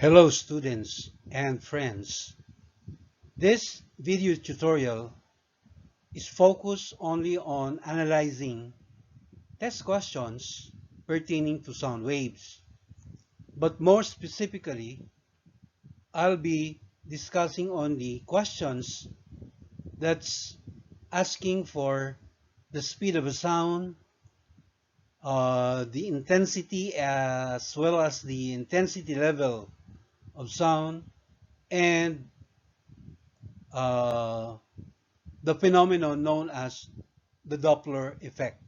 Hello students and friends. This video tutorial is focused only on analyzing test questions pertaining to sound waves. But more specifically, I'll be discussing only questions that's asking for the speed of a sound, the intensity as well as the intensity level of sound, and uh, the phenomenon known as the Doppler effect.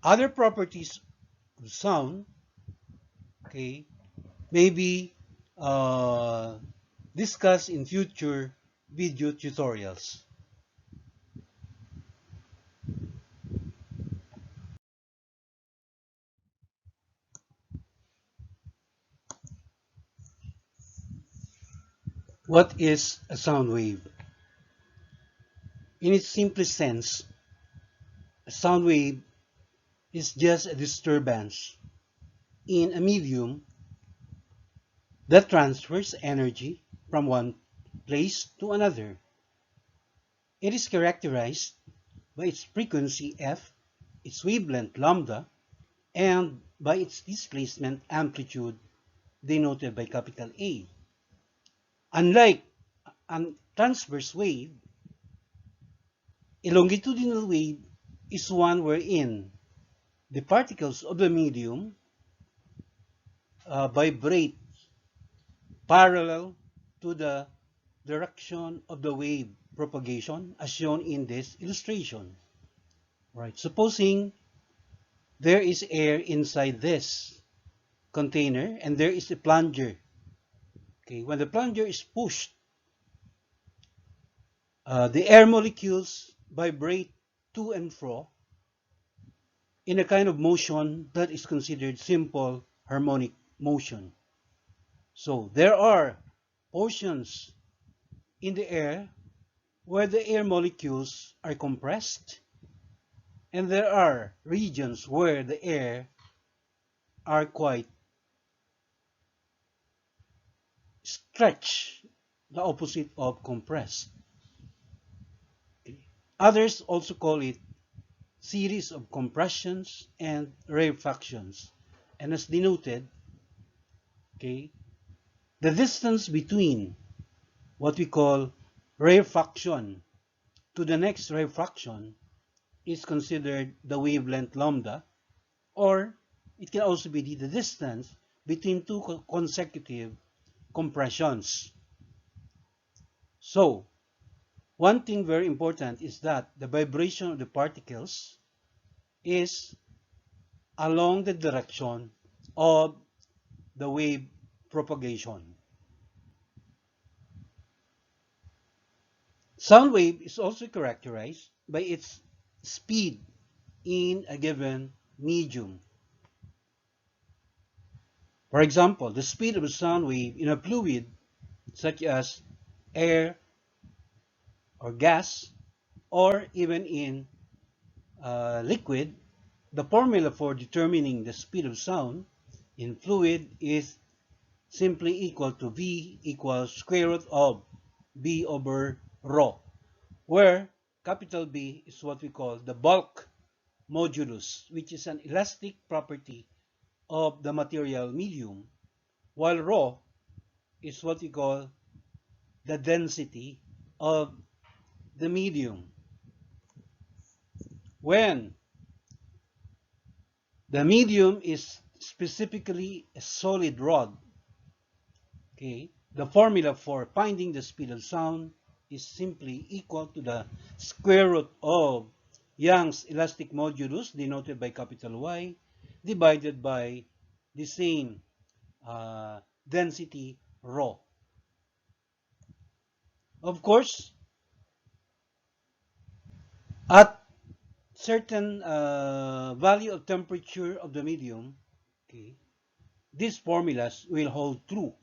Other properties of sound, okay, may be uh, discussed in future video tutorials. What is a sound wave? In its simplest sense, a sound wave is just a disturbance in a medium that transfers energy from one place to another. It is characterized by its frequency f, its wavelength lambda, and by its displacement amplitude denoted by capital A. Unlike a transverse wave, a longitudinal wave is one wherein the particles of the medium vibrate parallel to the direction of the wave propagation as shown in this illustration. Right. Supposing there is air inside this container and there is a plunger. Okay, when the plunger is pushed, the air molecules vibrate to and fro in a kind of motion that is considered simple harmonic motion. So there are portions in the air where the air molecules are compressed, and there are regions where the air are quite stretched, the opposite of compressed. Others also call it series of compressions and rarefactions. And as denoted, okay, the distance between what we call rarefaction to the next rarefaction is considered the wavelength lambda, or it can also be the distance between two consecutive compressions. So, one thing very important is that the vibration of the particles is along the direction of the wave propagation. Sound wave is also characterized by its speed in a given medium. For example, the speed of a sound wave in a fluid such as air or gas, or even in liquid, the formula for determining the speed of sound in fluid is simply equal to V equals square root of B over rho, where capital B is what we call the bulk modulus, which is an elastic property of the material medium, while rho is what we call the density of the medium. When the medium is specifically a solid rod, okay, the formula for finding the speed of sound is simply equal to the square root of Young's elastic modulus, denoted by capital Y, divided by the same density rho. Of course, at certain value of temperature of the medium, okay, these formulas will hold true.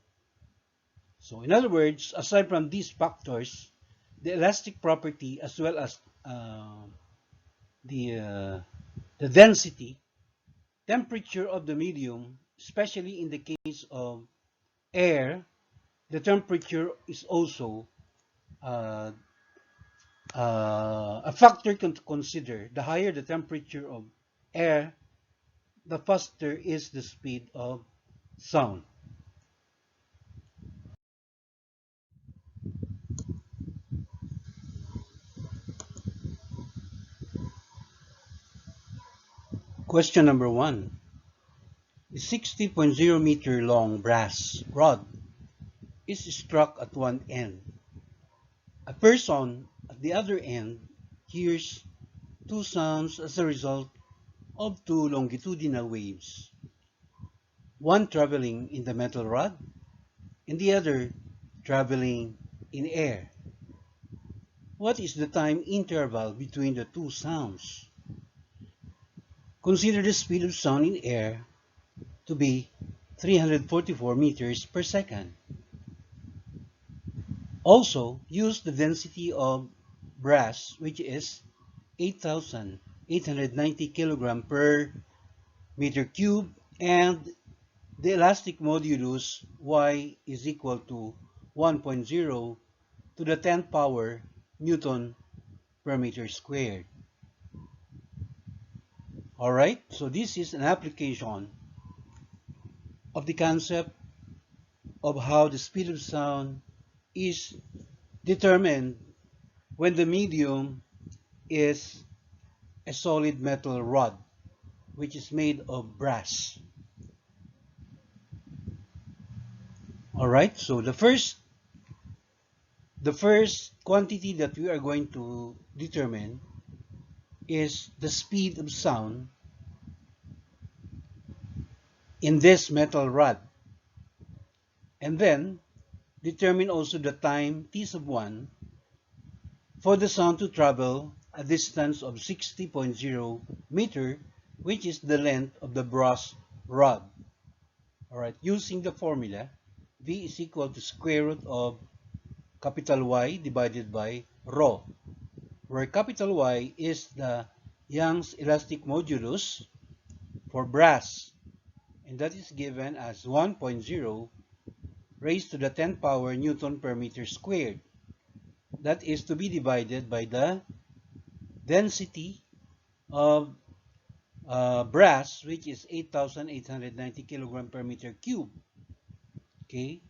So in other words, aside from these factors, the elastic property as well as the density, temperature of the medium, especially in the case of air, the temperature is also uh, a factor to consider. The higher the temperature of air, the faster is the speed of sound. Question number one. A 60.0 meter long brass rod is struck at one end. A person at the other end hears two sounds as a result of two longitudinal waves, one traveling in the metal rod and the other traveling in air. What is the time interval between the two sounds? Consider the speed of sound in air to be 344 meters per second. Also, use the density of brass, which is 8,890 kilogram per meter cube, and the elastic modulus y is equal to 1.0 to the 10th power Newton per meter squared. Alright, so this is an application of the concept of how the speed of sound is determined when the medium is a solid metal rod, which is made of brass. Alright, so the first quantity that we are going to determine is the speed of sound in this metal rod. And then determine also the time t sub 1 for the sound to travel a distance of 60.0 meter, which is the length of the brass rod. Alright, using the formula, V is equal to square root of capital Y divided by rho, where capital Y is the Young's elastic modulus for brass, and that is given as 1.0 raised to the 10th power Newton per meter squared. That is to be divided by the density of brass, which is 8,890 kilogram per meter cube. Okay,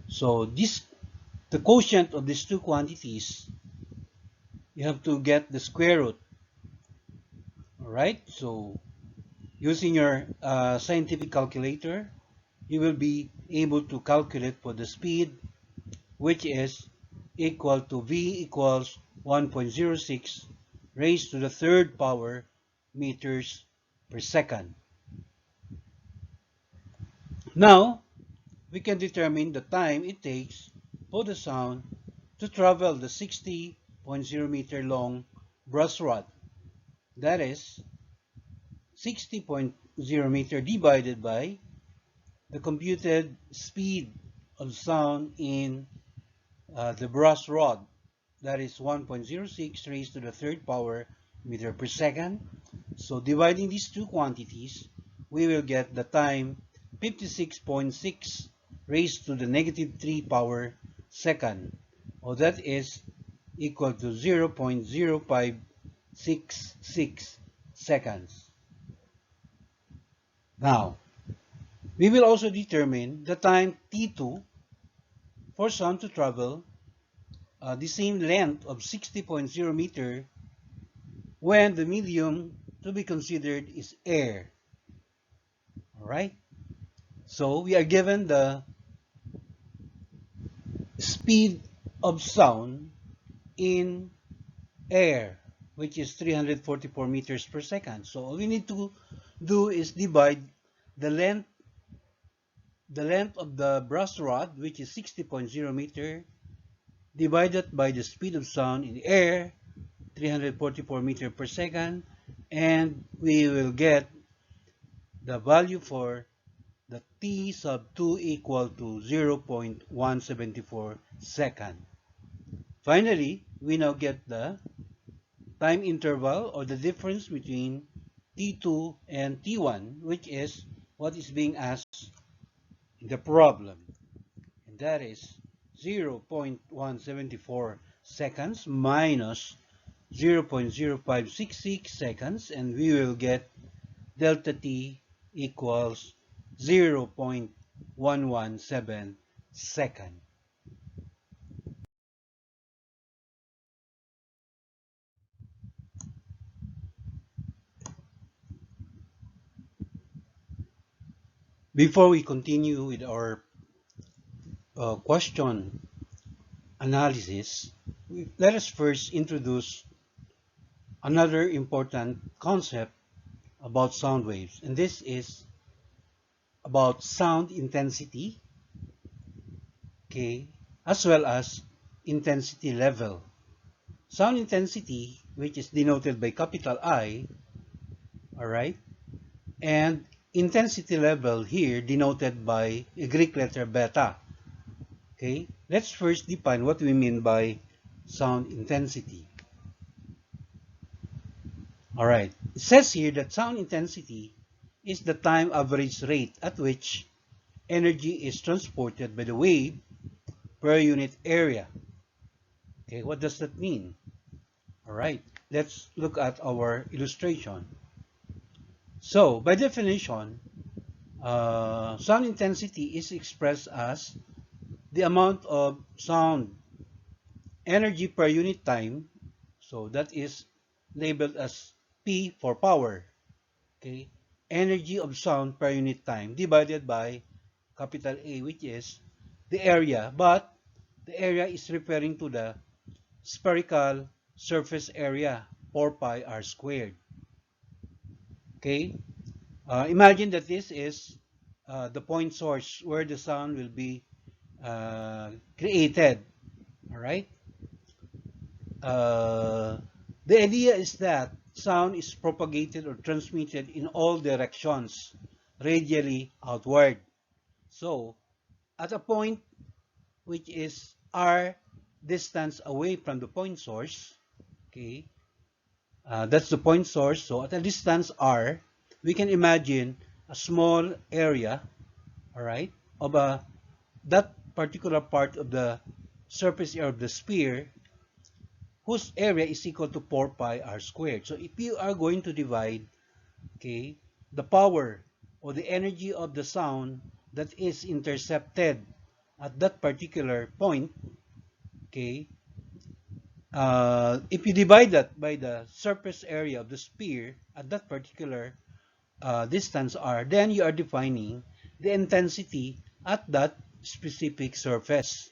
so the quotient of these two quantities, you have to get the square root. All right, so using your scientific calculator, you will be able to calculate for the speed, which is equal to V equals 1.06 raised to the third power meters per second. Now, we can determine the time it takes for the sound to travel the 60.0 meter long brass rod. That is 60.0 meter divided by the computed speed of sound in the brass rod. That is 1.06 raised to the third power meter per second. So dividing these two quantities, we will get the time 56.6 raised to the negative 3 power second. Or that is equal to 0.0566 seconds. Now, we will also determine the time t2 for sound to travel the same length of 60.0 meter when the medium to be considered is air. Alright, so we are given the speed of sound in air, which is 344 meters per second. So all we need to do is divide the length of the brass rod, which is 60.0 meter, divided by the speed of sound in air, 344 meters per second, and we will get the value for the t sub 2 equal to 0.174 second. Finally, we now get the time interval, or the difference between t2 and t1, which is what is being asked in the problem. that is 0.174 seconds minus 0.0566 seconds, and we will get delta t equals 0.117 second. Before we continue with our question analysis, let us first introduce another important concept about sound waves, and this is about sound intensity, okay, as well as intensity level. Sound intensity, which is denoted by capital I, all right, and intensity level here denoted by a Greek letter beta. Okay, let's first define what we mean by sound intensity. All right, it says here that sound intensity is the time average rate at which energy is transported by the wave per unit area. Okay, what does that mean? All right, let's look at our illustration. So, by definition, sound intensity is expressed as the amount of sound energy per unit time. So that is labeled as P for power. Okay, energy of sound per unit time divided by capital A, which is the area, but the area is referring to the spherical surface area, 4 pi r squared. Okay, imagine that this is the point source where the sound will be created. All right. Uh, the idea is that sound is propagated or transmitted in all directions, radially outward. So, at a point which is r distance away from the point source, okay, that's the point source. So, at a distance r, we can imagine a small area, all right, of that particular part of the surface area of the sphere whose area is equal to 4 pi r squared. So if you are going to divide, okay, the power or the energy of the sound that is intercepted at that particular point, okay, if you divide that by the surface area of the sphere at that particular distance r, then you are defining the intensity at that specific surface.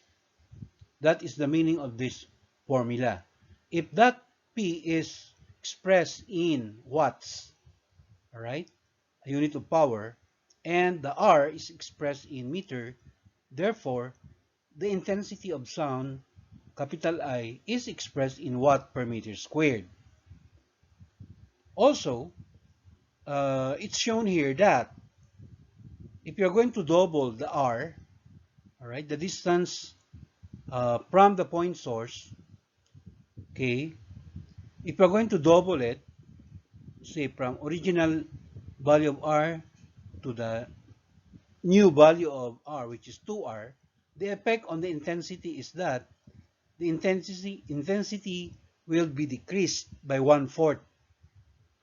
That is the meaning of this formula. If that P is expressed in watts, all right, a unit of power, and the R is expressed in meter, therefore, the intensity of sound, capital I, is expressed in watt per meter squared. Also, it's shown here that if you're going to double the R, all right, the distance from the point source, okay, if you're going to double it, say from original value of R to the new value of R, which is 2R, the effect on the intensity is that the intensity will be decreased by 1/4.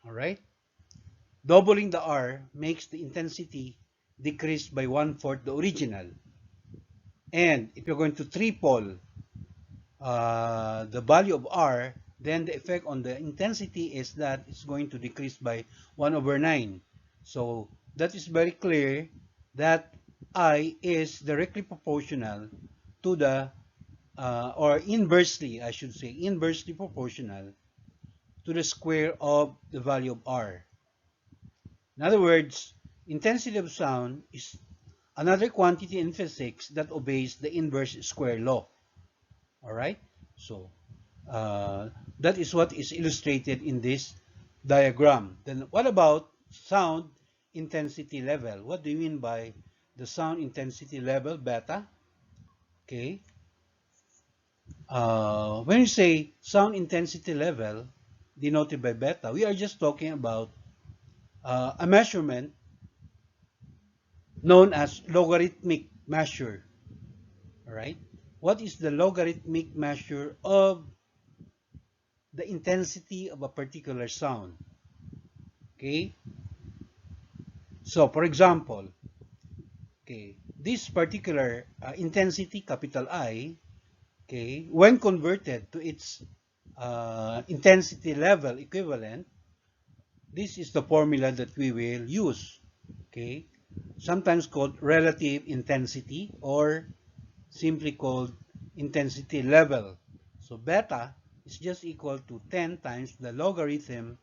All right? Doubling the R makes the intensity decrease by 1/4 the original. And if you're going to triple the value of R, then the effect on the intensity is that it's going to decrease by 1/9. So that is very clear that I is directly proportional to the, or inversely, I should say, inversely proportional to the square of the value of R. In other words, intensity of sound is another quantity in physics that obeys the inverse square law. All right? So, that is what is illustrated in this diagram. Then what about sound intensity level? What do you mean by the sound intensity level, beta? Okay. When you say sound intensity level, denoted by beta, we are just talking about a measurement known as logarithmic measure. All right. What is the logarithmic measure of the intensity of a particular sound? Okay. So, for example, okay, this particular intensity, capital I, okay, when converted to its intensity level equivalent, this is the formula that we will use. Okay, sometimes called relative intensity or simply called intensity level. So beta is just equal to 10 times the logarithm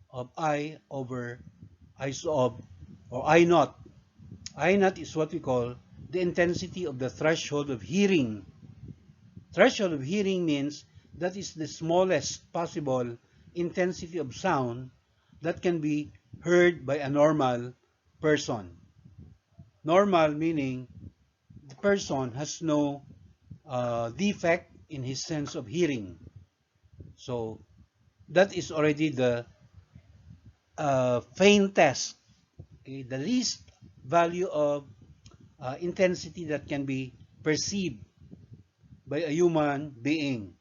of I over I sub or I naught. I naught is what we call the intensity of the threshold of hearing. Threshold of hearing means that is the smallest possible intensity of sound that can be heard by a normal person. Normal meaning the person has no defect in his sense of hearing. So that is already the faintest, okay, the least value of intensity that can be perceived by a human being.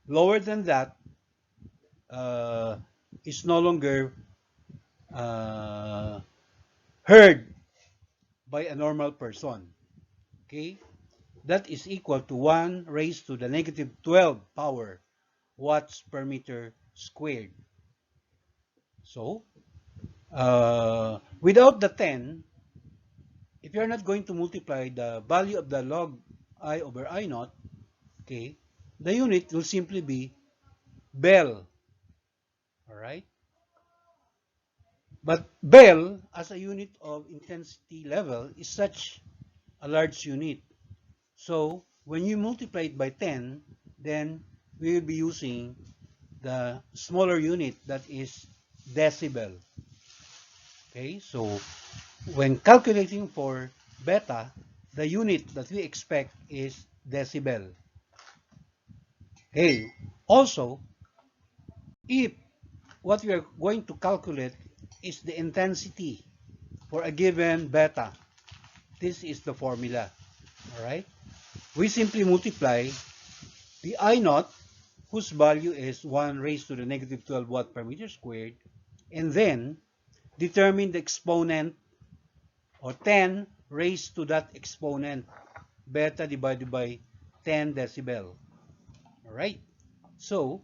Lower than that uh, is no longer uh, heard by a normal person. Okay, that is equal to 1 raised to the negative 12 power watts per meter squared. So, without the 10, if you're not going to multiply the value of the log I over I naught, okay, the unit will simply be Bell. All right. But Bell as a unit of intensity level is such a large unit. So when you multiply it by 10, then we will be using the smaller unit that is decibel. Okay, so when calculating for beta, the unit that we expect is decibel. Okay, also, if what we are going to calculate is the intensity for a given beta, this is the formula. All right, we simply multiply the I naught, whose value is 1 raised to the negative 12 watt per meter squared, and then determine the exponent or 10 raised to that exponent, beta divided by 10 decibel. All right. So,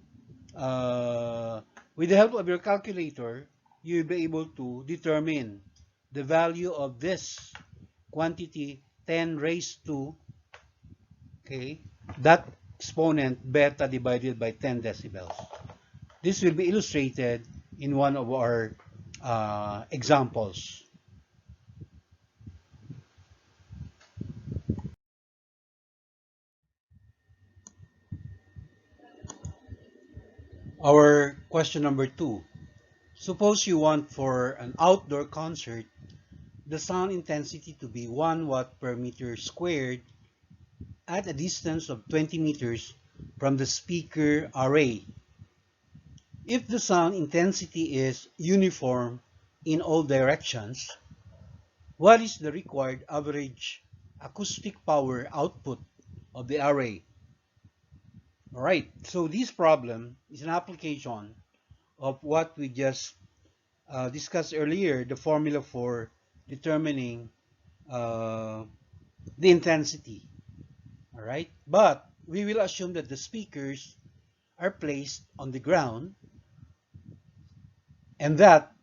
with the help of your calculator, you'll be able to determine the value of this quantity 10 raised to, okay, that exponent beta divided by 10 decibels. This will be illustrated in one of our examples. Our question number 2. Suppose you want for an outdoor concert the sound intensity to be 1 watt per meter squared at a distance of 20 meters from the speaker array. If the sound intensity is uniform in all directions, what is the required average acoustic power output of the array? All right, so this problem is an application of what we just discussed earlier, the formula for determining uh, the intensity. All right, but we will assume that the speakers are placed on the ground and that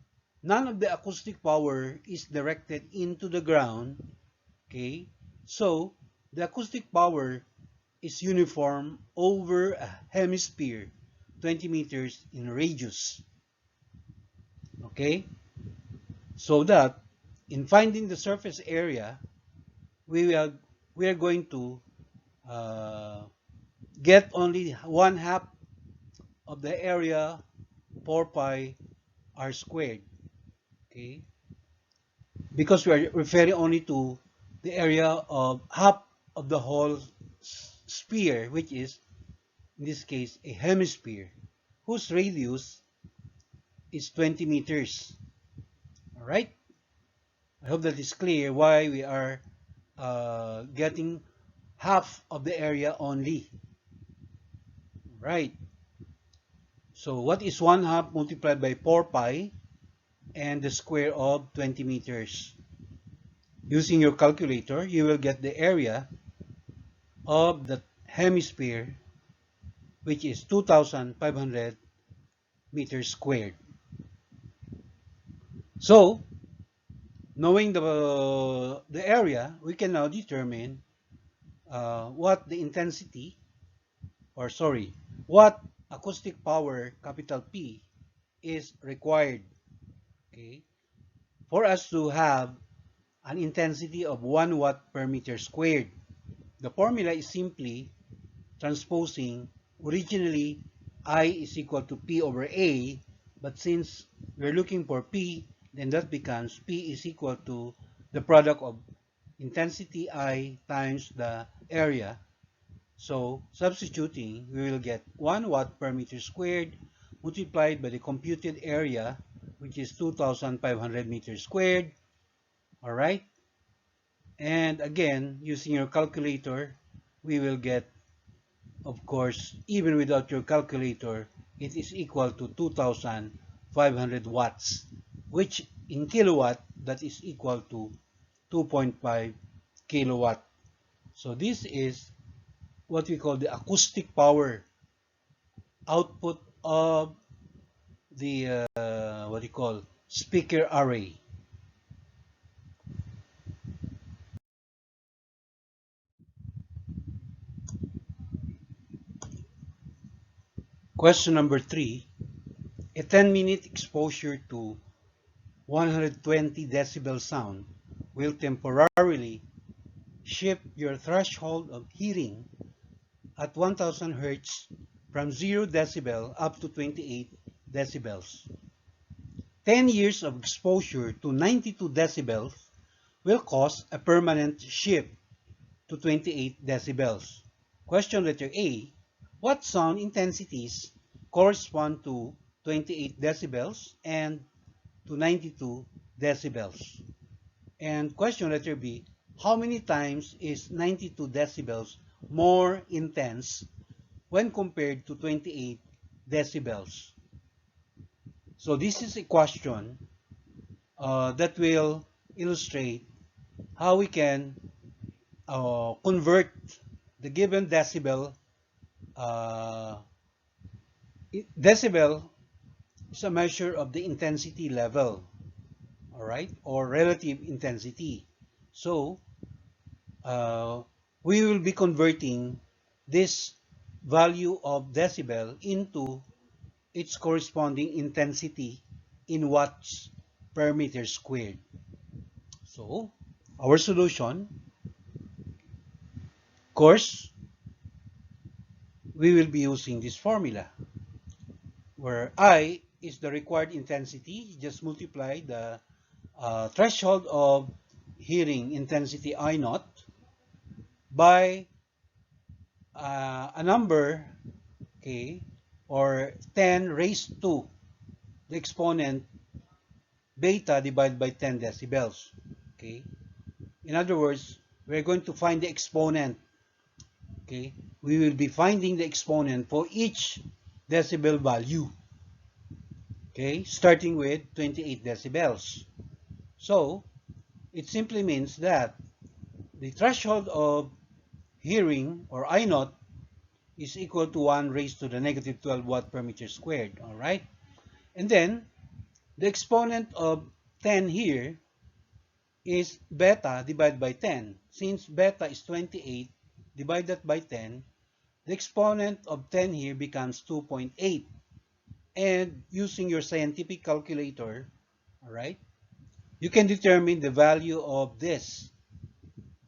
none of the acoustic power is directed into the ground. Okay, so the acoustic power is uniform over a hemisphere 20 meters in radius. Okay, so that in finding the surface area, we are going to uh, get only 1/2 of the area 4 pi r squared. Okay, because we are referring only to the area of half of the whole sphere, which is in this case a hemisphere, whose radius is 20 meters. All right. I hope that is clear why we are getting half of the area only. Right. So what is 1/2 multiplied by 4 pi and the square of 20 meters? Using your calculator, you will get the area of the hemisphere, which is 2,500 meters squared. So, knowing the area, we can now determine what the intensity, or sorry, what acoustic power, capital P, is required, okay, for us to have an intensity of 1 watt per meter squared. The formula is simply transposing. Originally, I is equal to P over A, but since we're looking for P, then that becomes P is equal to the product of intensity I times the area. So substituting, we will get 1 watt per meter squared multiplied by the computed area, which is 2,500 meters squared. All right. And again, using your calculator, we will get, of course, even without your calculator, it is equal to 2,500 watts, which in kilowatt, that is equal to 2.5 kilowatt. So this is what we call the acoustic power output of the what do you call speaker array. Question number 3. A 10-minute exposure to 120 decibel sound will temporarily shift your threshold of hearing at 1000 Hz from 0 decibel up to 28 decibels. 10 years of exposure to 92 decibels will cause a permanent shift to 28 decibels. Question letter A. What sound intensities correspond to 28 decibels and to 92 decibels? And question letter B. How many times is 92 decibels more intense when compared to 28 decibels? So this is a question that will illustrate how we can convert the given decibel. Decibel is a measure of the intensity level, all right, or relative intensity. So we will be converting this value of decibel into its corresponding intensity in watts per meter squared. So our solution, of course, we will be using this formula where I is the required intensity. Just multiply the threshold of hearing intensity I naught by a number, okay, or 10 raised to the exponent beta divided by 10 decibels. Okay. In other words, we're going to find the exponent. Okay. We will be finding the exponent for each decibel value. Okay. Starting with 28 decibels. So it simply means that the threshold of hearing, or I naught, is equal to 1 raised to the negative 12 watt per meter squared. All right. And then the exponent of 10 here is beta divided by 10. Since beta is 28 divided by 10, the exponent of 10 here becomes 2.8. And using your scientific calculator, all right, you can determine the value of this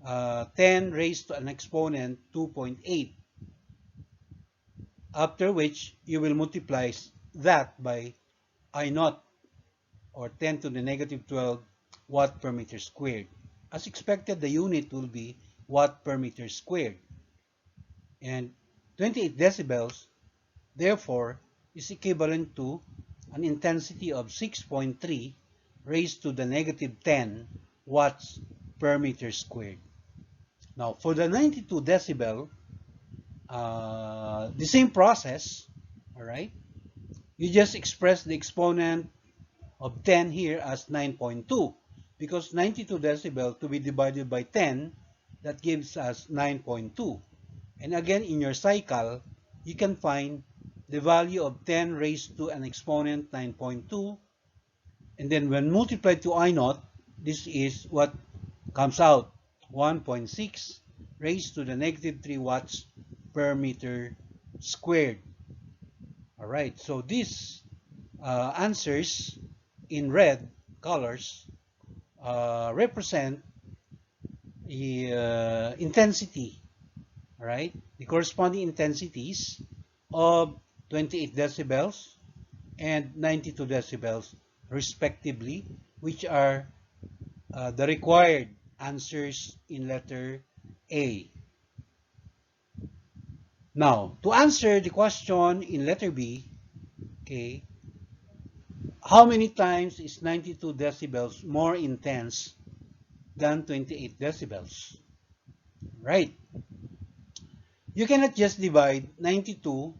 10 raised to an exponent 2.8. After which you will multiply that by I naught, or 10 to the negative 12 watt per meter squared. As expected, the unit will be watt per meter squared. And 28 decibels, therefore, is equivalent to an intensity of 6.3 raised to the negative 10 watts per meter squared. Now, for the 92 decibel, the same process, all right? You just express the exponent of 10 here as 9.2 because 92 decibel to be divided by 10, that gives us 9.2. And again, in your cycle, you can find the value of 10 raised to an exponent 9.2. And then when multiplied to I naught, this is what comes out, 1.6 raised to the negative 3 watts per meter squared. All right, so these answers in red colors represent the intensity, right? The corresponding intensities of 28 decibels and 92 decibels respectively, which are the required answers in letter A. Now, to answer the question in letter B, okay, how many times is 92 decibels more intense than 28 decibels? Right? You cannot just divide 92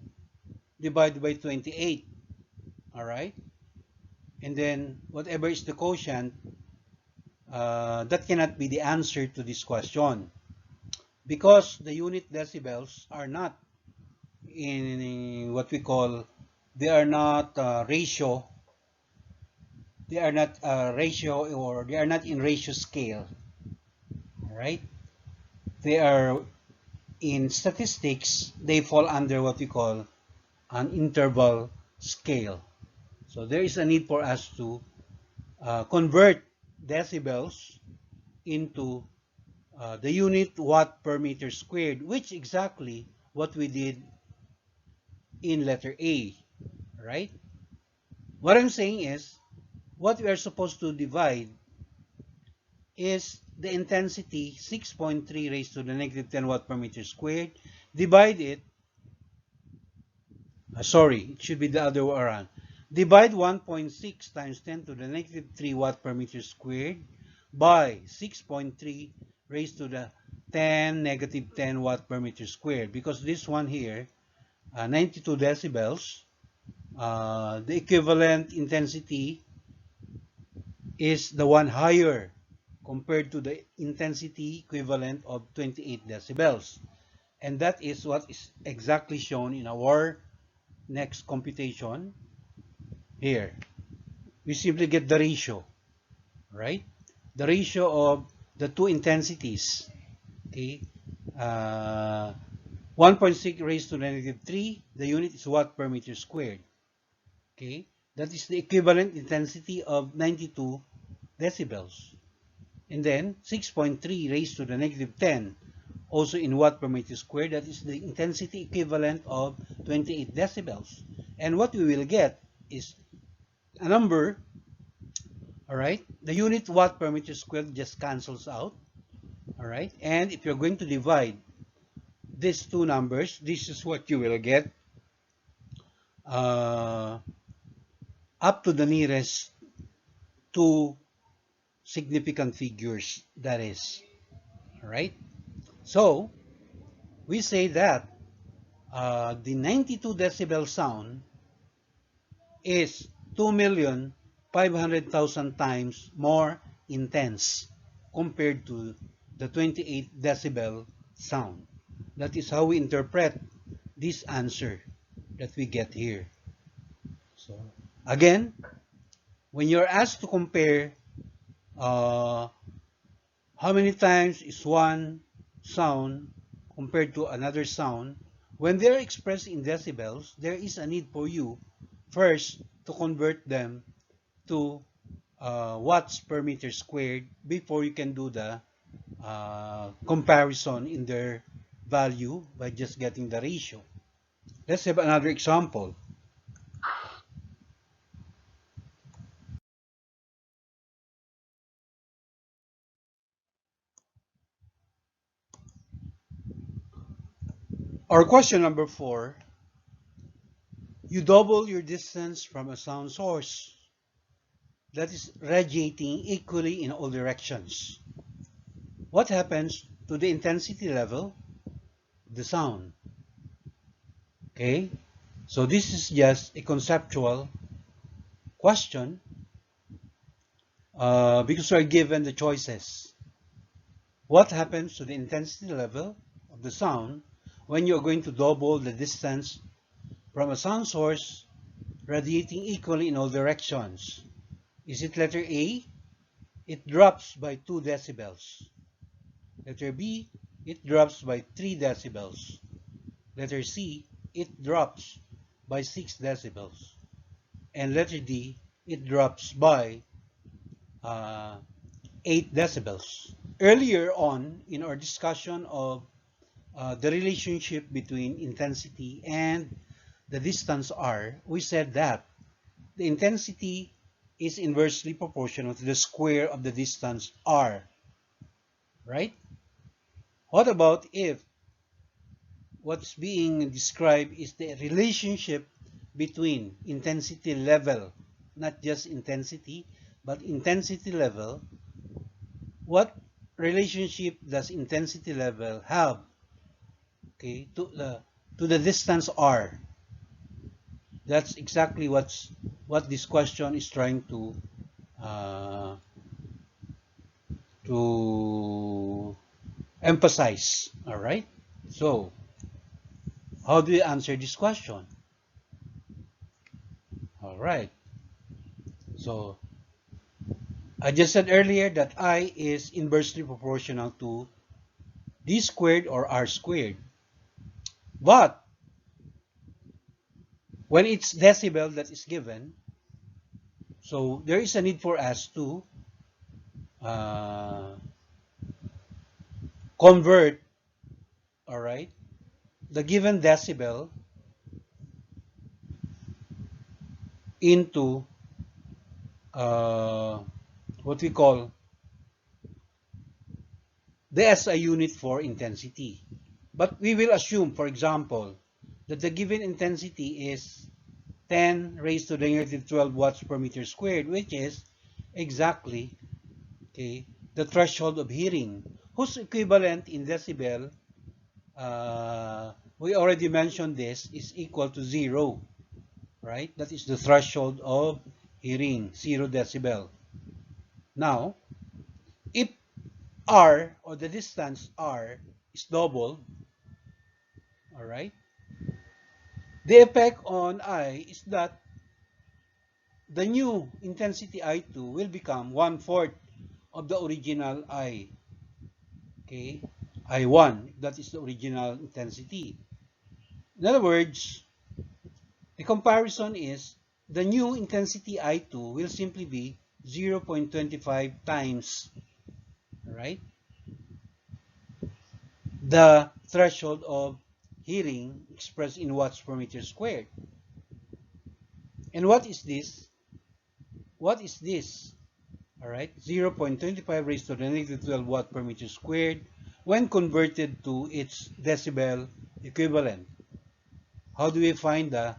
divided by 28, all right? And then whatever is the quotient, that cannot be the answer to this question because the unit decibels are not in what we call, they are not ratio, they are not ratio, or they are not in ratio scale, all right? They are in statistics, they fall under what we call an interval scale. So there is a need for us to convert decibels into the unit watt per meter squared, which exactly what we did in letter A, right? What I'm saying is, what we are supposed to divide is the intensity 6.3 raised to the negative 10 watt per meter squared. Divide it, sorry, it should be the other way around. Divide 1.6 times 10 to the negative 3 watt per meter squared by 6.3 raised to the 10 negative 10 watt per meter squared, because this one here, 92 decibels, the equivalent intensity is the one higher compared to the intensity equivalent of 28 decibels. And that is what is exactly shown in our next computation here. We simply get the ratio, right? The ratio of the two intensities, okay? 1.6 raised to the negative 3, the unit is watt per meter squared, okay? That is the equivalent intensity of 92 decibels. And then 6.3 raised to the negative 10, also in watt per meter squared, that is the intensity equivalent of 28 decibels. And what we will get is a number, all right? The unit watt per meter squared just cancels out, all right? And if you're going to divide these two numbers, this is what you will get, up to the nearest two significant figures, that is, all right? So we say that the 92 decibel sound is 2,500,000 times more intense compared to the 28 decibel sound. That is how we interpret this answer that we get here. So again, when you're asked to compare how many times is one sound compared to another sound, when they're expressed in decibels, there is a need for you first to convert them to watts per meter squared before you can do the comparison in their value by just getting the ratio. Let's have another example. Our question number 4, you double your distance from a sound source that is radiating equally in all directions. What happens to the intensity level of the sound. Okay? So this is just a conceptual question because we are given the choices. What happens to the intensity level of the sound when you're going to double the distance from a sound source radiating equally in all directions? Is it letter A? It drops by 2 decibels. Letter B, it drops by 3 decibels. Letter C, it drops by 6 decibels. And letter D, it drops by 8 decibels. Earlier on in our discussion of the relationship between intensity and the distance r, we said that the intensity is inversely proportional to the square of the distance r, right? What about if what's being described is the relationship between intensity level, not just intensity, but intensity level? What relationship does intensity level have, okay, to the distance r? That's exactly what this question is trying uh, to emphasize. All right. So how do you answer this question? All right. So I just said earlier that I is inversely proportional to d squared or r squared. But when it's decibel that is given, so there is a need for us to uh, convert, all right, the given decibel into uh, what we call the SI unit for intensity. But we will assume, for example, that the given intensity is 10 raised to the negative 12 watts per meter squared, which is exactly, okay, the threshold of hearing, whose equivalent in decibel, we already mentioned this, is equal to 0, right? That is the threshold of hearing, 0 decibel. Now, if r, or the distance r, is doubled, all right, the effect on I is that the new intensity I2 will become 1/4 of the original I. Okay, I1, that is the original intensity. In other words, the comparison is the new intensity I2 will simply be 0.25 times, right, the threshold of hearing expressed in watts per meter squared. And what is this? What is this? All right, 0.25 raised to the negative 12 watt per meter squared when converted to its decibel equivalent. How do we find the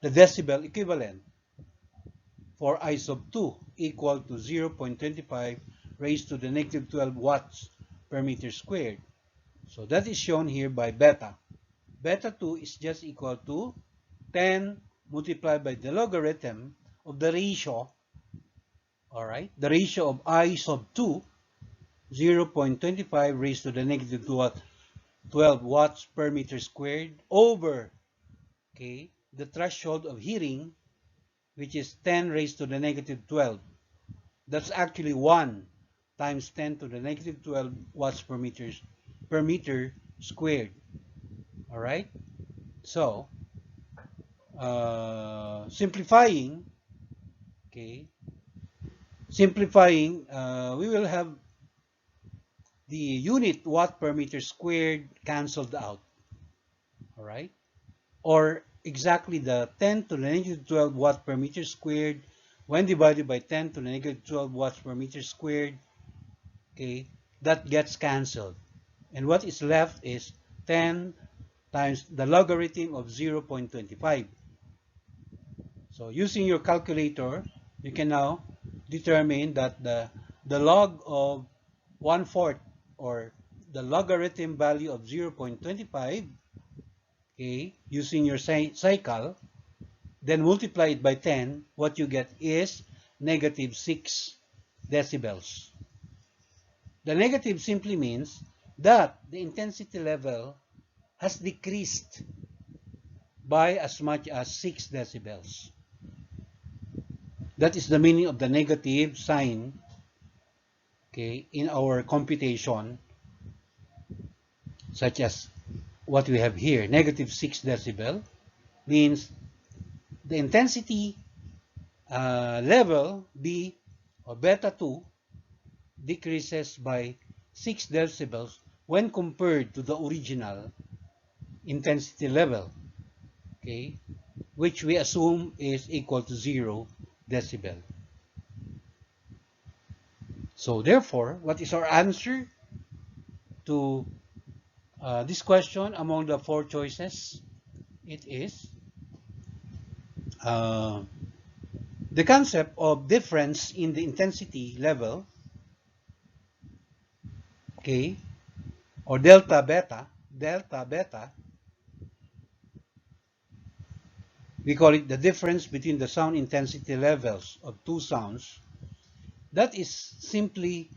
decibel equivalent for I sub 2 equal to 0.25 raised to the negative 12 watts per meter squared? So that is shown here by beta. Beta 2 is just equal to 10 multiplied by the logarithm of the ratio, all right, the ratio of I sub 2, 0.25 raised to the negative 12 watts per meter squared over, okay, the threshold of hearing, which is 10 raised to the negative 12. That's actually 1 times 10 to the negative 12 watts per meter squared. All right. So simplifying, okay, we will have the unit watt per meter squared canceled out. All right. Or exactly the 10 to the negative 12 watt per meter squared when divided by 10 to the negative 12 watts per meter squared, okay, that gets canceled. And what is left is 10 times the logarithm of 0.25. So using your calculator, you can now determine that the log of 1/4 or the logarithm value of 0.25, okay, using your cycle, then multiply it by 10, what you get is negative 6 decibels. The negative simply means that the intensity level has decreased by as much as 6 decibels. That is the meaning of the negative sign, okay, in our computation, such as what we have here. Negative 6 decibel means the intensity level B or beta 2 decreases by 6 decibels when compared to the original intensity level, okay, which we assume is equal to 0 decibel. So therefore, what is our answer to this question among the 4 choices? It is the concept of difference in the intensity level, okay, or delta beta, we call it the difference between the sound intensity levels of two sounds. That is simply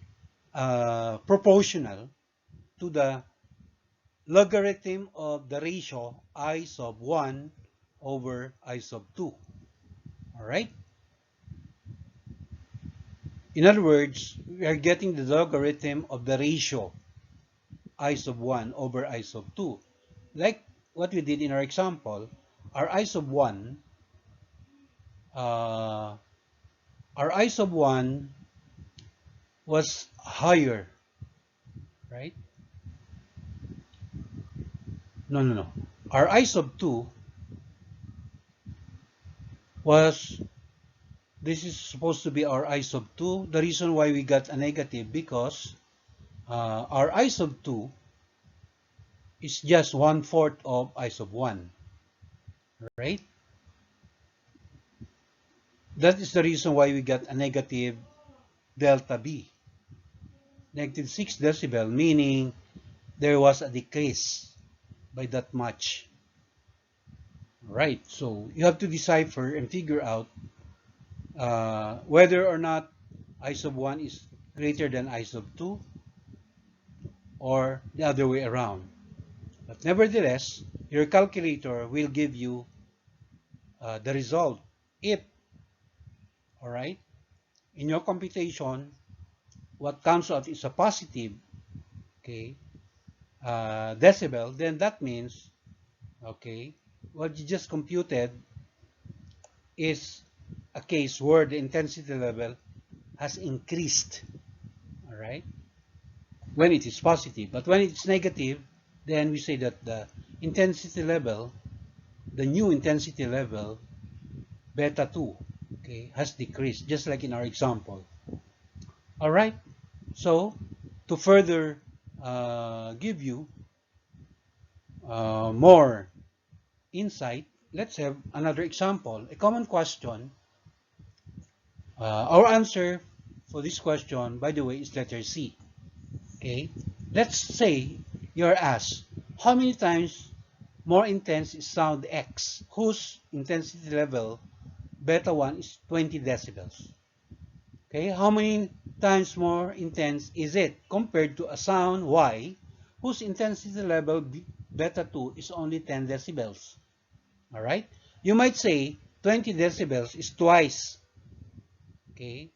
proportional to the logarithm of the ratio I sub 1 over I sub 2. All right? In other words, we are getting the logarithm of the ratio I sub 1 over I sub 2. Like what we did in our example, our I sub 1, uh, our I sub 1 was higher, right? No. Our I sub 2 was, this is supposed to be our I sub 2. The reason why we got a negative because our I sub 2 is just 1/4 of I sub 1, right? That is the reason why we got a negative delta B. Negative 6 decibel, meaning there was a decrease by that much. Right, so you have to decipher and figure out whether or not I sub 1 is greater than I sub 2 or the other way around. But nevertheless, your calculator will give you the result if, all right, in your computation, what comes out is a positive, okay, decibel, then that means, okay, what you just computed is a case where the intensity level has increased, all right, when it is positive. But when it's negative, then we say that the intensity level, the new intensity level, beta 2, okay, has decreased, just like in our example. All right, so to further give you more insight, let's have another example. A common question. Our answer for this question, by the way, is letter C. Okay, let's say you're asked, how many times more intense is sound X, whose intensity level beta 1 is 20 decibels. Okay, how many times more intense is it compared to a sound Y, whose intensity level beta 2 is only 10 decibels? All right, you might say 20 decibels is twice, okay,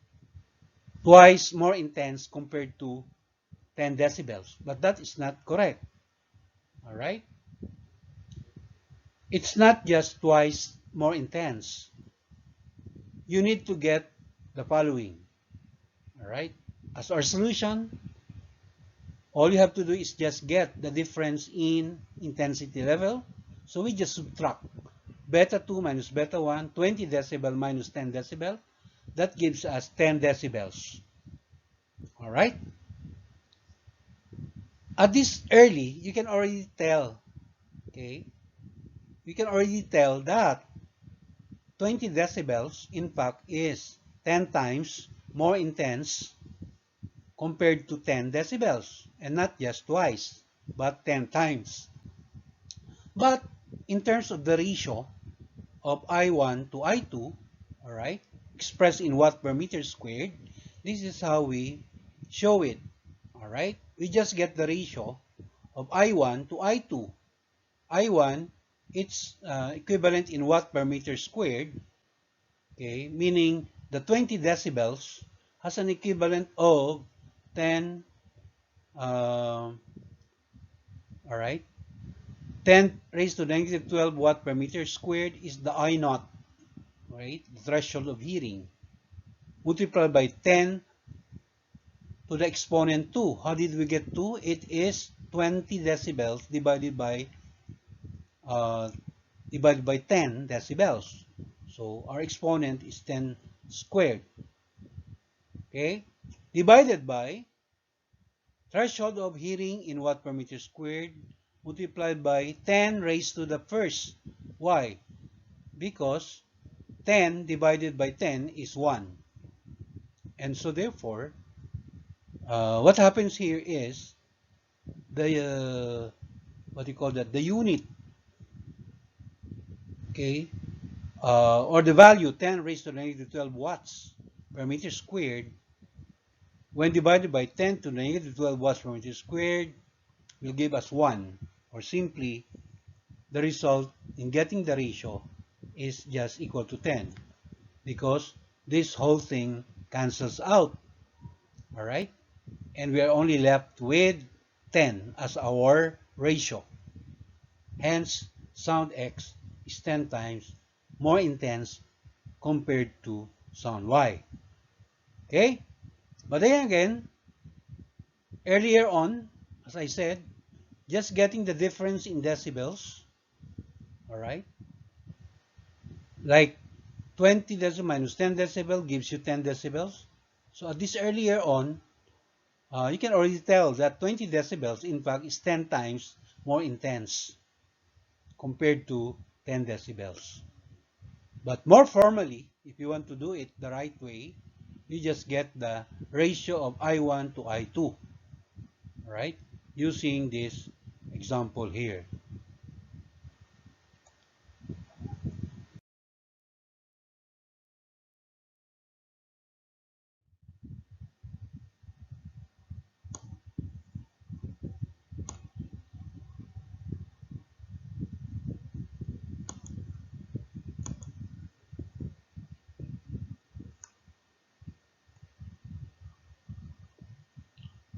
twice more intense compared to 10 decibels, but that is not correct. All right, it's not just twice more intense. You need to get the following. All right, as our solution, all you have to do is just get the difference in intensity level. So we just subtract beta 2 minus beta 1, 20 decibel minus 10 decibel. That gives us 10 decibels. All right. At this early, you can already tell, okay, you can already tell that 20 decibels, in fact, is 10 times more intense compared to 10 decibels, and not just twice, but 10 times. But in terms of the ratio of I1 to I2, all right, expressed in watt per meter squared, this is how we show it. All right, we just get the ratio of I1 to I2. I1, it's equivalent in watt per meter squared, okay, meaning the 20 decibels has an equivalent of 10, all right, 10 raised to negative 12 watt per meter squared is the I naught, right, the threshold of hearing, multiplied by 10 to the exponent 2. How did we get 2? It is 20 decibels uh, divided by 10 decibels. So our exponent is 10 squared. Okay? Divided by threshold of hearing in watt per meter squared multiplied by 10 raised to the first. Why? Because 10 divided by 10 is 1. And so therefore, what happens here is the, what do you call that, the unit, okay, or the value 10 raised to the negative 12 watts per meter squared, when divided by 10 to the negative 12 watts per meter squared, will give us 1. Or simply, the result in getting the ratio is just equal to 10. Because this whole thing cancels out. Alright? And we are only left with 10 as our ratio. Hence, sound X is 10 times more intense compared to sound Y. Okay? But then again, earlier on, as I said, just getting the difference in decibels, alright, like 20 decibel minus 10 decibel gives you 10 decibels. So at this earlier on, you can already tell that 20 decibels, in fact, is 10 times more intense compared to 10 decibels. But more formally, if you want to do it the right way, you just get the ratio of I1 to I2, right? Using this example here.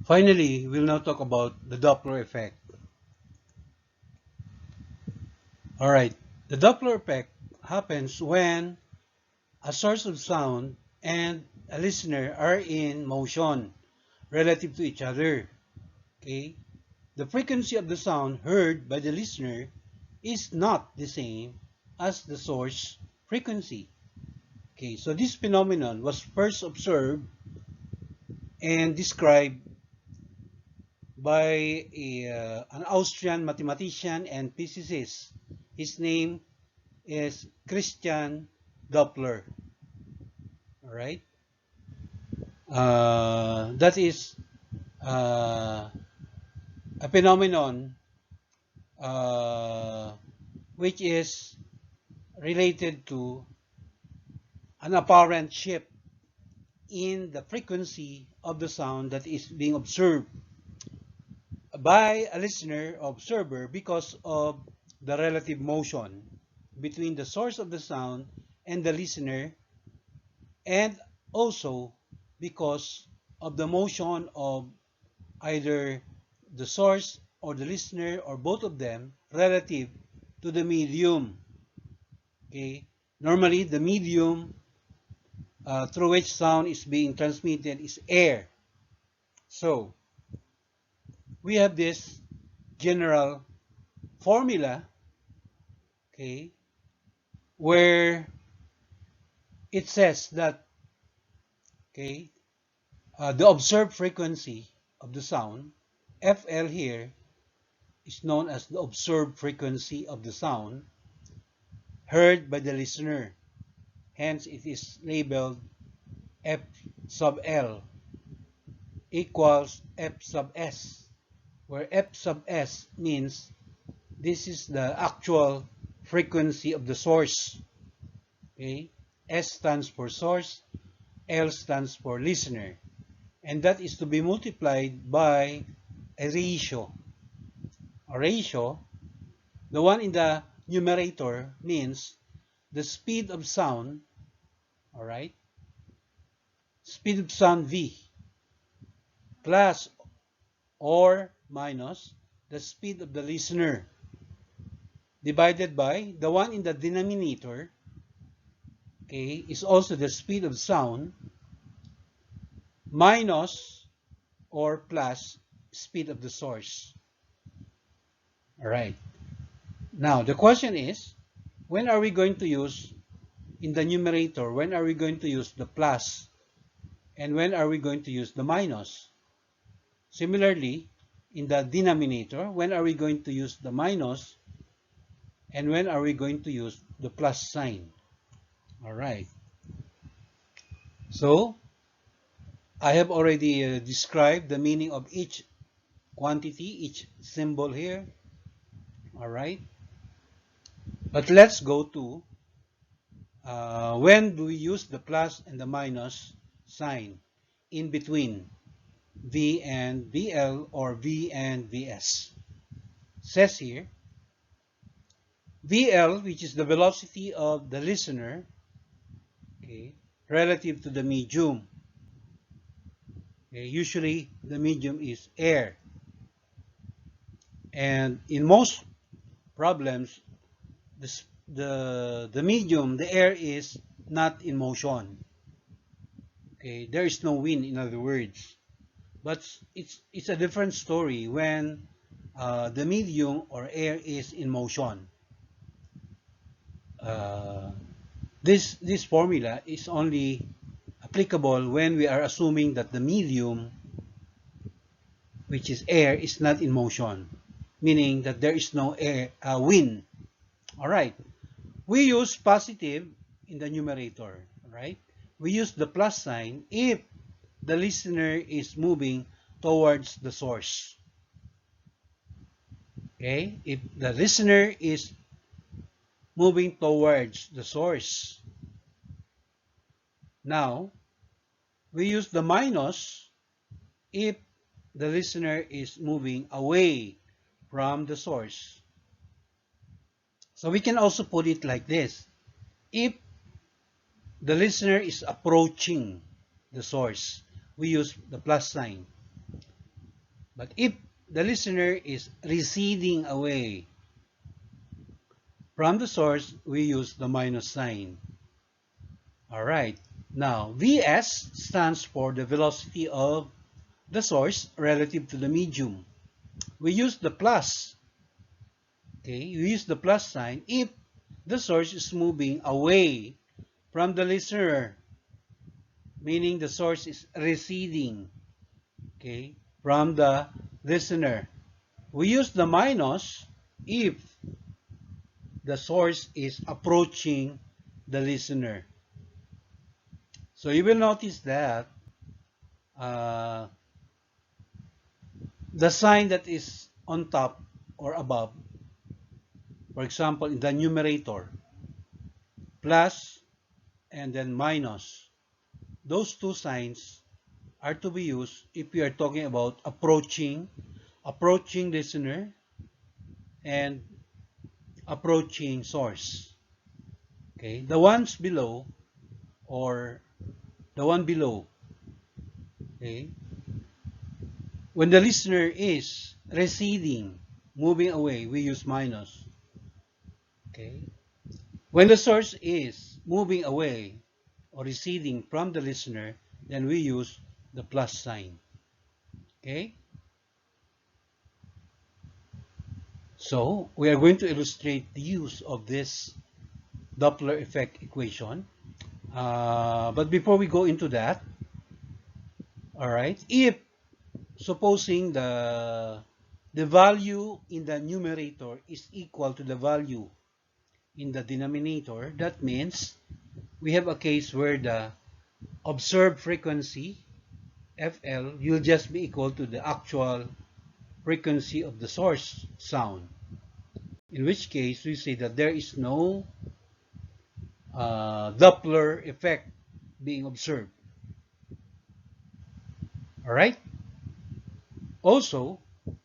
Finally, we'll now talk about the Doppler effect. All right, the Doppler effect happens when a source of sound and a listener are in motion relative to each other. Okay, the frequency of the sound heard by the listener is not the same as the source frequency. Okay, so this phenomenon was first observed and described by an Austrian mathematician and physicist. His name is Christian Doppler. All right, that is uh, a phenomenon uh, which is related to an apparent shift in the frequency of the sound that is being observed by a listener or observer because of the relative motion between the source of the sound and the listener, and also because of the motion of either the source or the listener or both of them relative to the medium. Okay, normally the medium through which sound is being transmitted is air. So we have this general formula, okay, where it says that, okay, the observed frequency of the sound, FL here, is known as the observed frequency of the sound heard by the listener. Hence, it is labeled F sub L. equals f sub s, where f sub s means this is the actual frequency of the source. Okay? S stands for source, L stands for listener, and that is to be multiplied by a ratio. A ratio, the one in the numerator, means the speed of sound, all right, speed of sound v, plus or minus the speed of the listener, divided by the one in the denominator, okay, is also the speed of sound, minus or plus speed of the source. All right. Now, the question is, when are we going to use, in the numerator, when are we going to use the plus? And when are we going to use the minus? Similarly, in the denominator, when are we going to use the minus? And when are we going to use the plus sign? All right. So, I have already described the meaning of each quantity, each symbol here. All right. But let's go to when do we use the plus and the minus sign in between V and VL or V and VS. It says here, VL, which is the velocity of the listener, okay, relative to the medium. Okay, usually the medium is air. And in most problems, the medium, the air, is not in motion. Okay, there is no wind, in other words. But it's a different story when the medium or air is in motion. This formula is only applicable when we are assuming that the medium, which is air, is not in motion, meaning that there is no air, wind. All right. We use positive in the numerator, right? We use the plus sign if the listener is moving towards the source. Okay? If the listener is moving towards the source. Now, we use the minus if the listener is moving away from the source. So we can also put it like this. If the listener is approaching the source, we use the plus sign. But if the listener is receding away from the source, we use the minus sign. All right. Now, Vs stands for the velocity of the source relative to the medium. We use the plus. Okay, we use the plus sign if the source is moving away from the listener, meaning the source is receding, okay, from the listener. We use the minus if the source is approaching the listener. So you will notice that the sign that is on top or above, for example, in the numerator, plus and then minus, those two signs are to be used if we are talking about approaching listener and approaching source. Okay, the ones below or the one below, okay, when the listener is receding, moving away, we use minus. Okay, when the source is moving away or receding from the listener, then we use the plus sign. Okay, so we are going to illustrate the use of this Doppler effect equation. But before we go into that, all right, if supposing the value in the numerator is equal to the value in the denominator, that means we have a case where the observed frequency FL, you'll just be equal to the actual frequency of the source sound. In which case, we say that there is no Doppler effect being observed. All right. Also,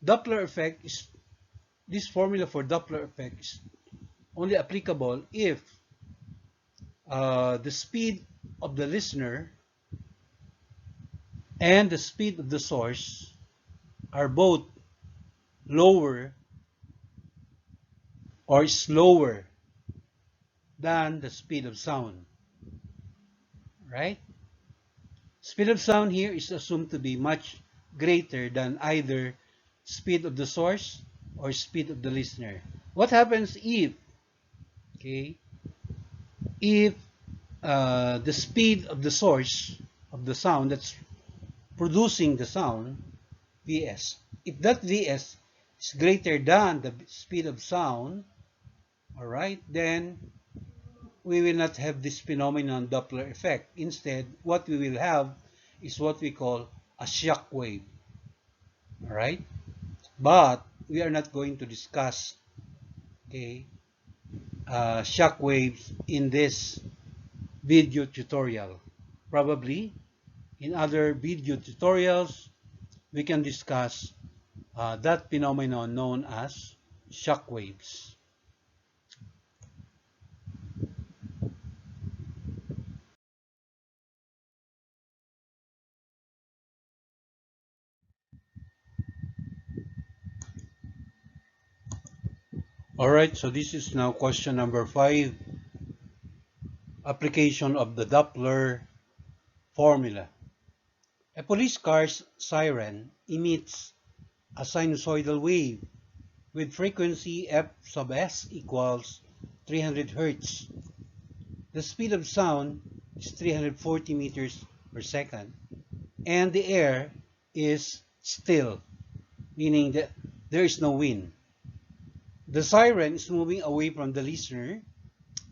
Doppler effect is this formula for Doppler effect is only applicable if the speed of the listener and the speed of the source are both lower or slower than the speed of sound, right? Speed of sound here is assumed to be much greater than either speed of the source or speed of the listener. What happens if, okay, if the speed of the source of the sound that's producing the sound, Vs, if that Vs is greater than the speed of sound, all right, then we will not have this phenomenon Doppler effect. Instead, what we will have is what we call a shock wave. All right, but we are not going to discuss, okay, shock waves in this video tutorial. Probably in other video tutorials we can discuss that phenomenon known as shock waves. All right, so this is now question number 5, application of the Doppler formula. A police car's siren emits a sinusoidal wave with frequency f sub s equals 300 hertz. The speed of sound is 340 meters per second, and the air is still, meaning that there is no wind. The siren is moving away from the listener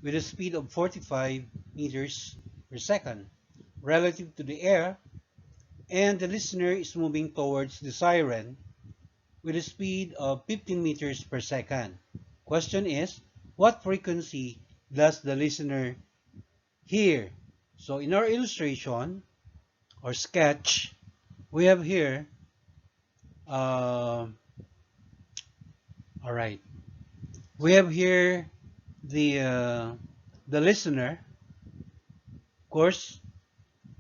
with a speed of 45 meters per second relative to the air, and the listener is moving towards the siren with a speed of 15 meters per second. Question is, what frequency does the listener hear? So in our illustration or sketch, we have here, all right, we have here the listener. Of course,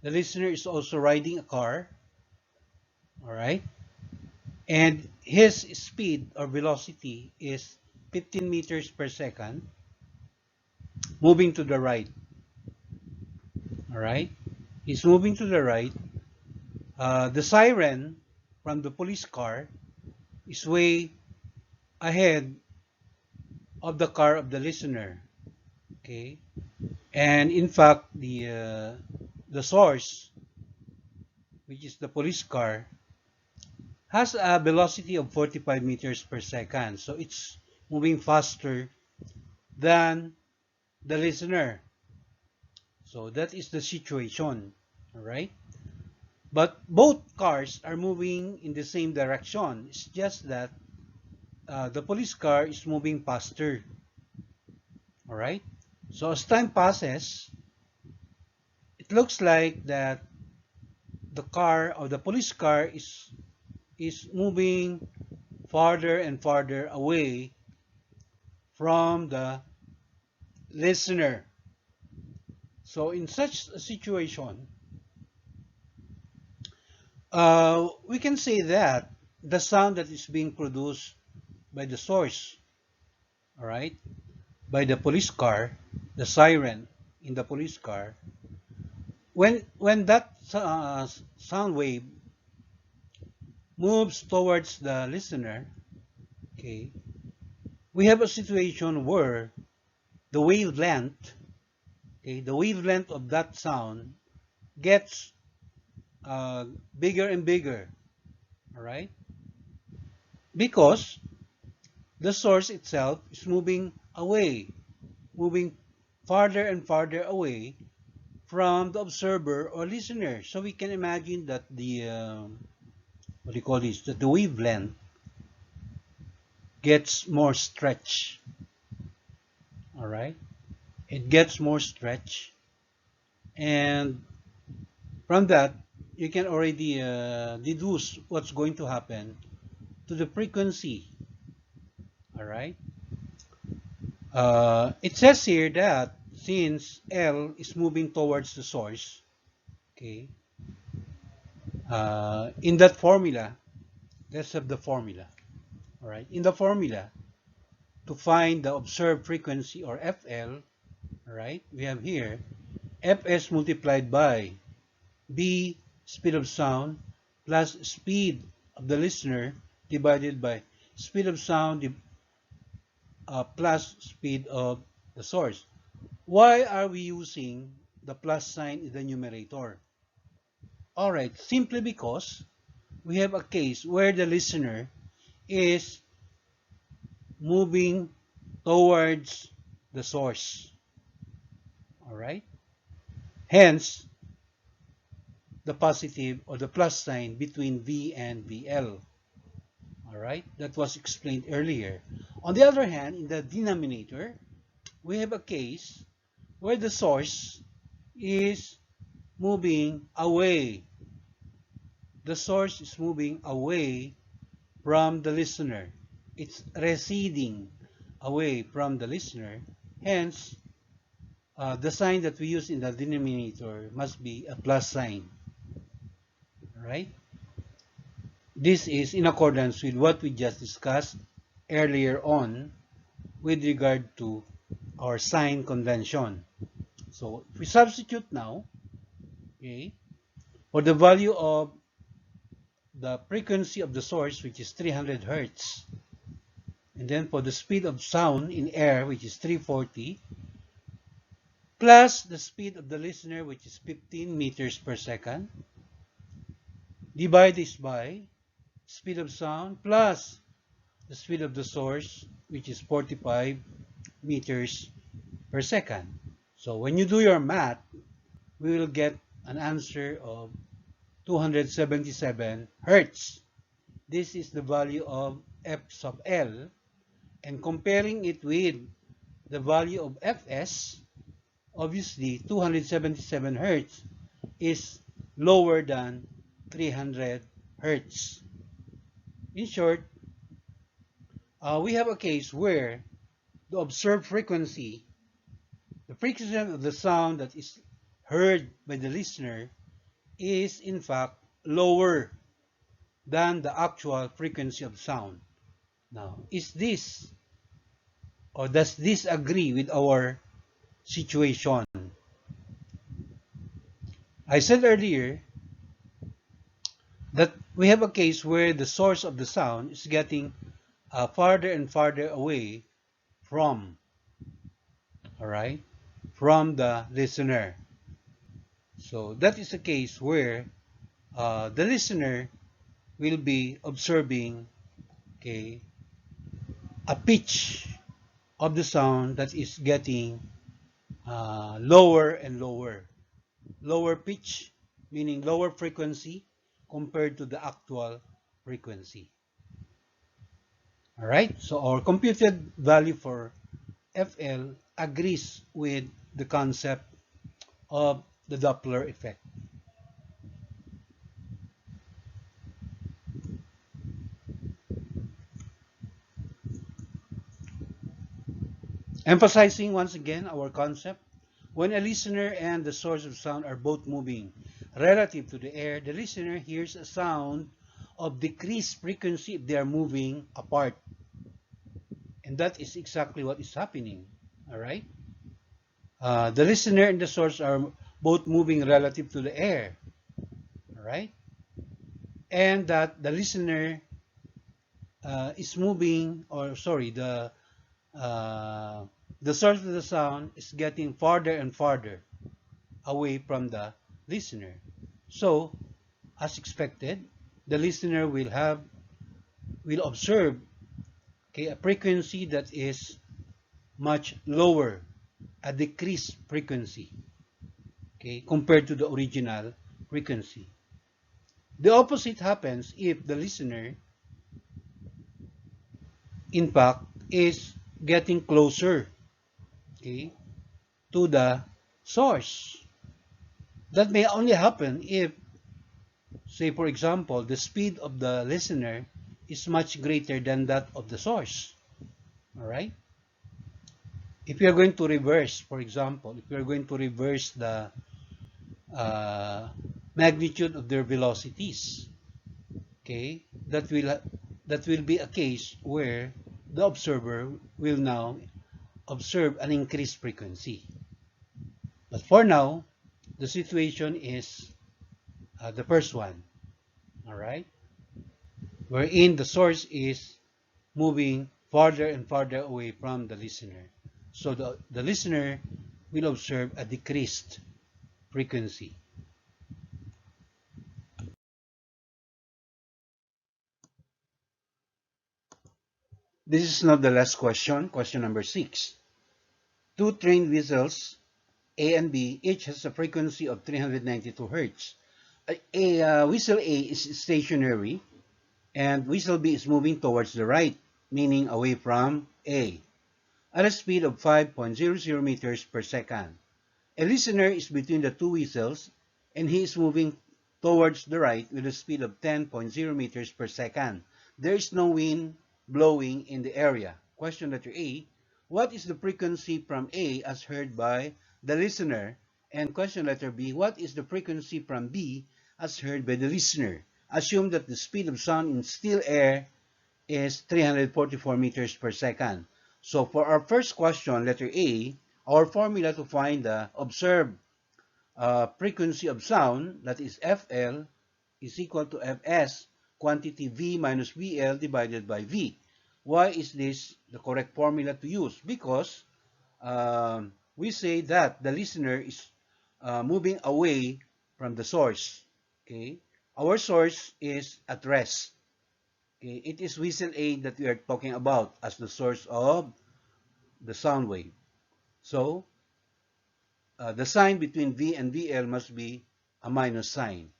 the listener is also riding a car, all right, and his speed or velocity is 15 meters per second, moving to the right, all right. He's moving to the right. The siren from the police car is way ahead of the car of the listener, okay. And in fact, the source, which is the police car, has a velocity of 45 meters per second. So it's moving faster than the listener. So that is the situation, all right? But both cars are moving in the same direction. It's just that the police car is moving faster, all right? So as time passes, it looks like that the car or the police car is moving farther and farther away from the listener. So in such a situation, we can say that the sound that is being produced by the source, all right, by the police car, the siren in the police car, when that sound wave moves towards the listener, okay, we have a situation where the wavelength, okay, the wavelength of that sound gets bigger and bigger, all right, because the source itself is moving away, moving farther and farther away from the observer or listener. So we can imagine that the what do you call this? That the wavelength gets more stretch. All right, it gets more stretch, and from that you can already deduce what's going to happen to the frequency. All right. It says here that since L is moving towards the source, okay, in that formula, let's have the formula. All right, in the formula to find the observed frequency or FL, all right, we have here Fs multiplied by B speed of sound plus speed of the listener divided by speed of sound plus speed of the source. Why are we using the plus sign in the numerator? Alright, simply because we have a case where the listener is moving towards the source. Alright? Hence, the positive or the plus sign between V and VL. Alright? That was explained earlier. On the other hand, in the denominator, we have a case where the source is moving away. The source is moving away from the listener. It's receding away from the listener. Hence, the sign that we use in the denominator must be a plus sign. Right? This is in accordance with what we just discussed earlier on with regard to our sign convention. So, if we substitute now, okay, for the value of the frequency of the source, which is 300 hertz, and then for the speed of sound in air, which is 340, plus the speed of the listener, which is 15 meters per second, divide this by speed of sound plus the speed of the source, which is 45 meters per second. So when you do your math, we will get an answer of 277 hertz. This is the value of F sub L, and comparing it with the value of Fs, obviously 277 hertz is lower than 300 hertz. In short, we have a case where the observed frequency, the frequency of the sound that is heard by the listener, is in fact lower than the actual frequency of sound. Now, is this or does this agree with our situation? I said earlier that we have a case where the source of the sound is getting farther and farther away from, all right, from the listener. So that is a case where the listener will be observing, okay, a pitch of the sound that is getting lower and lower. Lower pitch, meaning lower frequency compared to the actual frequency. All right, so our computed value for FL agrees with the concept of the Doppler effect. Emphasizing once again our concept, when a listener and the source of sound are both moving relative to the air, the listener hears a sound of decreased frequency if they are moving apart. And that is exactly what is happening. All right? The listener and the source are both moving relative to the air. All right? And that the listener is moving, or sorry, the source of the sound is getting farther and farther away from the listener. So, as expected, the listener will observe, okay, a frequency that is much lower, a decreased frequency. okay, compared to the original frequency. The opposite happens if the listener, in fact, is getting closer, okay, to the source. That may only happen if, say for example, the speed of the listener is much greater than that of the source. All right? If you are going to reverse, for example, if you are going to reverse the uh, magnitude of their velocities, okay, that will be a case where the observer will now observe an increased frequency. But for now, the situation is the first one, all right, wherein the source is moving farther and farther away from the listener. So the listener will observe a decreased frequency. This is not the last question, question number 6. Two train whistles, A and B, each has a frequency of 392 Hertz. Whistle A is stationary and whistle B is moving towards the right, meaning away from A, at a speed of 5.00 meters per second. A listener is between the two whistles and he is moving towards the right with a speed of 10.0 meters per second. There is no wind blowing in the area. Question letter A. What is the frequency from A as heard by the listener? And question letter B. What is the frequency from B as heard by the listener? Assume that the speed of sound in still air is 344 meters per second. So for our first question, letter A, our formula to find the observed frequency of sound, that is FL, is equal to Fs, quantity V minus VL divided by V. Why is this the correct formula to use? Because we say that the listener is moving away from the source. Okay, our source is at rest. Okay, it is whistle A that we are talking about as the source of the sound wave. So the sign between V and VL must be a minus sign.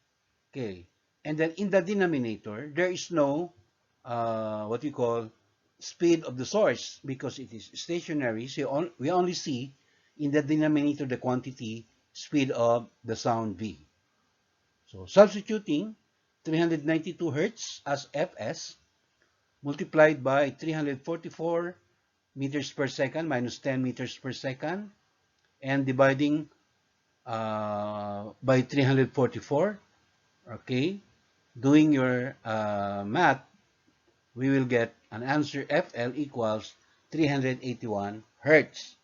Okay, and then in the denominator there is no what we call speed of the source because it is stationary. So we only see in the denominator the quantity speed of the sound V. So substituting 392 Hertz as Fs multiplied by 344 meters per second minus 10 meters per second and dividing by 344. Okay, doing your math, we will get an answer FL equals 381 Hertz.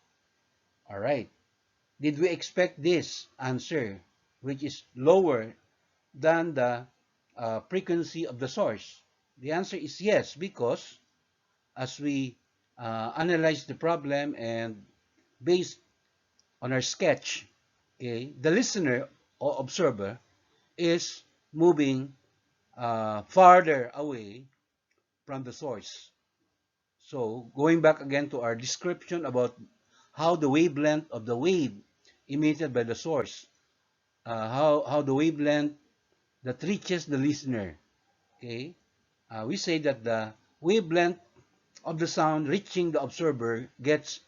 All right. Did we expect this answer, which is lower than the frequency of the source? The answer is yes, because as we analyze the problem and based on our sketch, okay, the listener or observer is moving farther away from the source. So going back again to our description about how the wavelength of the wave emitted by the source, how the wavelength that reaches the listener, okay, we say that the wavelength of the sound reaching the observer gets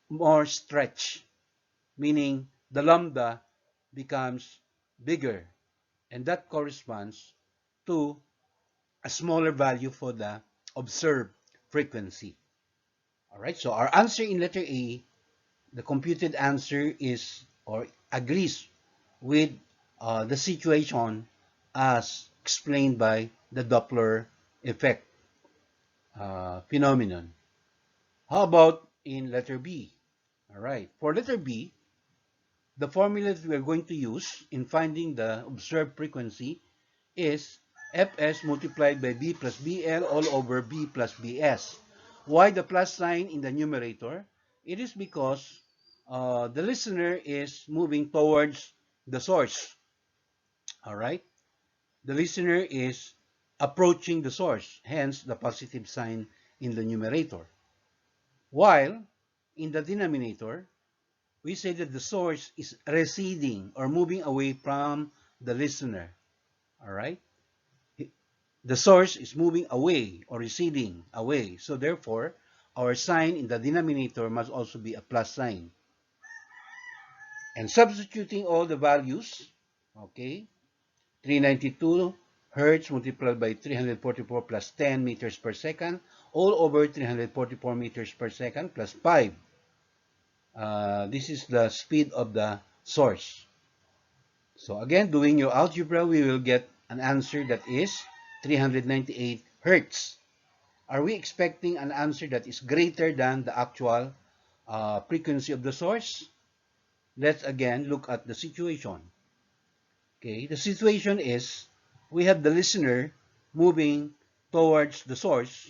more stretched, meaning the lambda becomes bigger, and that corresponds to a smaller value for the observed frequency. All right, so our answer in letter A, the computed answer is or agrees with the situation as explained by the Doppler effect phenomenon. How about in letter B? All right, for letter B, the formula that we are going to use in finding the observed frequency is Fs multiplied by B plus BL all over B plus BS. Why the plus sign in the numerator? It is because the listener is moving towards the source. All right? The listener is approaching the source, hence the positive sign in the numerator. While in the denominator, we say that the source is receding or moving away from the listener. All right? The source is moving away or receding away. So therefore, our sign in the denominator must also be a plus sign. And substituting all the values, okay, 392 hertz multiplied by 344 plus 10 meters per second, all over 344 meters per second plus 5. This is the speed of the source. So again, doing your algebra, we will get an answer that is 398 hertz. Are we expecting an answer that is greater than the actual frequency of the source? Let's again look at the situation. Okay, the situation is we have the listener moving towards the source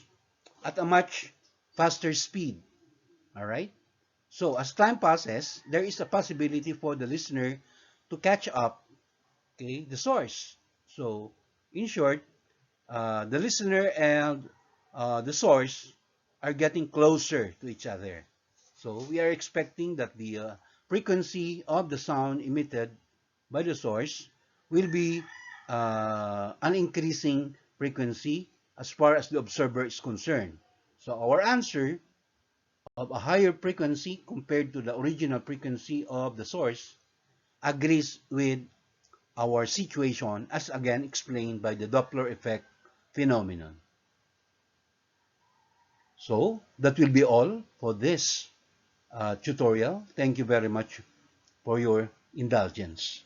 at a much faster speed. All right? So as time passes, there is a possibility for the listener to catch up, okay, the source. So in short, the listener and the source are getting closer to each other. So we are expecting that the frequency of the sound emitted by the source will be an increasing frequency as far as the observer is concerned. So our answer of a higher frequency compared to the original frequency of the source agrees with our situation as again explained by the Doppler effect phenomenon. So that will be all for this tutorial. Thank you very much for your indulgence.